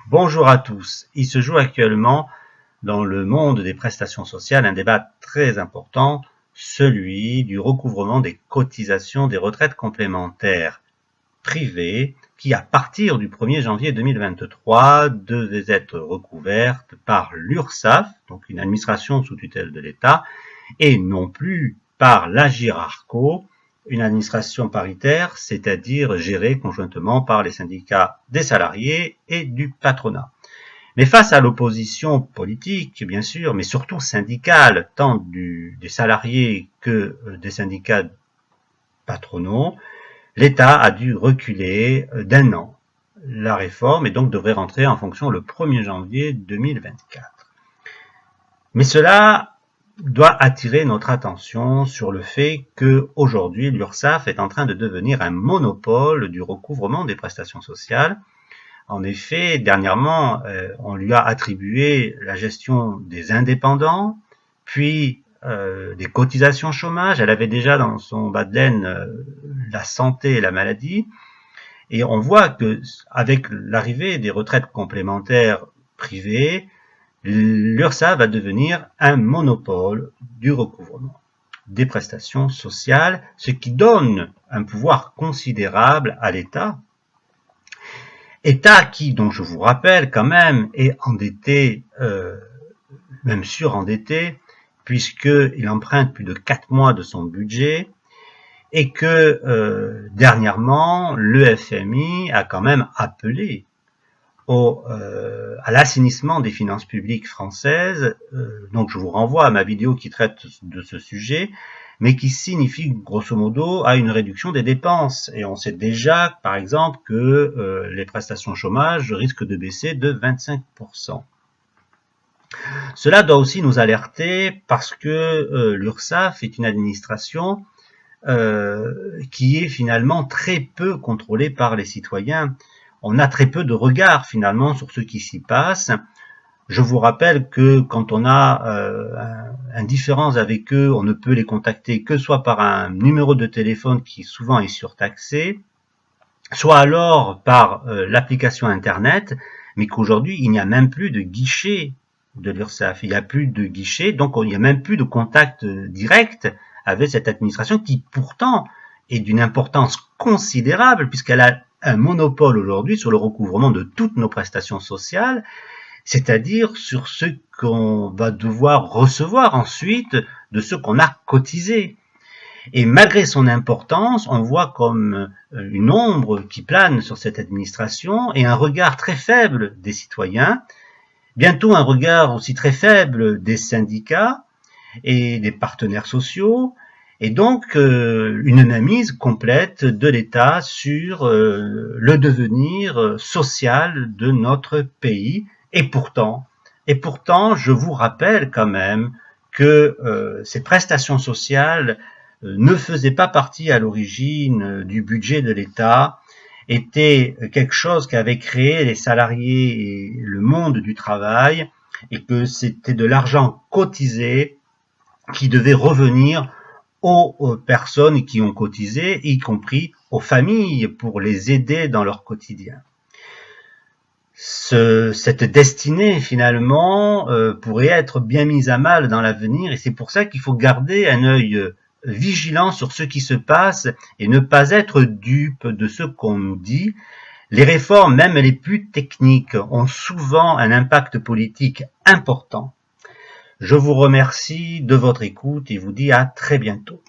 Bonjour à tous. Il se joue actuellement dans le monde des prestations sociales un débat très important, celui du recouvrement des cotisations des retraites complémentaires privées qui, à partir du 1er janvier 2023, devaient être recouvertes par l'URSSAF, donc une administration sous tutelle de l'État, et non plus par l'Agirc-Arrco, une administration paritaire, c'est-à-dire gérée conjointement par les syndicats des salariés et du patronat. Mais face à l'opposition politique, bien sûr, mais surtout syndicale, tant des salariés que des syndicats patronaux, l'État a dû reculer d'1 an. La réforme et donc devrait rentrer en fonction le 1er janvier 2024. Mais cela doit attirer notre attention sur le fait qu'aujourd'hui, l'URSSAF est en train de devenir un monopole du recouvrement des prestations sociales. En effet, dernièrement, on lui a attribué la gestion des indépendants, puis des cotisations chômage. Elle avait déjà dans son bas de laine la santé et la maladie. Et on voit que avec l'arrivée des retraites complémentaires privées, l'URSSAF va devenir un monopole du recouvrement des prestations sociales, ce qui donne un pouvoir considérable à l'État. État qui, dont je vous rappelle quand même, est endetté, même surendetté, puisqu'il emprunte plus de 4 mois de son budget, et que dernièrement, le FMI a quand même appelé à l'assainissement des finances publiques françaises, donc je vous renvoie à ma vidéo qui traite de ce sujet, mais qui signifie grosso modo à une réduction des dépenses. Et on sait déjà, par exemple, que les prestations chômage risquent de baisser de 25%. Cela doit aussi nous alerter parce que l'URSSAF est une administration qui est finalement très peu contrôlée par les citoyens. On a très peu de regard finalement sur ce qui s'y passe. Je vous rappelle que quand on a un différend avec eux, on ne peut les contacter que soit par un numéro de téléphone qui souvent est surtaxé, soit alors par l'application Internet, mais qu'aujourd'hui il n'y a même plus de guichet de l'URSSAF. Il n'y a plus de guichet, donc il n'y a même plus de contact direct avec cette administration qui pourtant est d'une importance considérable puisqu'elle a un monopole aujourd'hui sur le recouvrement de toutes nos prestations sociales, c'est-à-dire sur ce qu'on va devoir recevoir ensuite de ce qu'on a cotisé. Et malgré son importance, on voit comme une ombre qui plane sur cette administration et un regard très faible des citoyens, bientôt un regard aussi très faible des syndicats et des partenaires sociaux, et donc une mainmise complète de l'État sur le devenir social de notre pays. Et pourtant, je vous rappelle quand même que ces prestations sociales ne faisaient pas partie à l'origine du budget de l'État, étaient quelque chose qu'avaient créé les salariés et le monde du travail, et que c'était de l'argent cotisé qui devait revenir aux personnes qui ont cotisé, y compris aux familles, pour les aider dans leur quotidien. Cette destinée, finalement, pourrait être bien mise à mal dans l'avenir, et c'est pour ça qu'il faut garder un œil vigilant sur ce qui se passe et ne pas être dupe de ce qu'on nous dit. Les réformes, même les plus techniques, ont souvent un impact politique important. Je vous remercie de votre écoute et vous dis à très bientôt.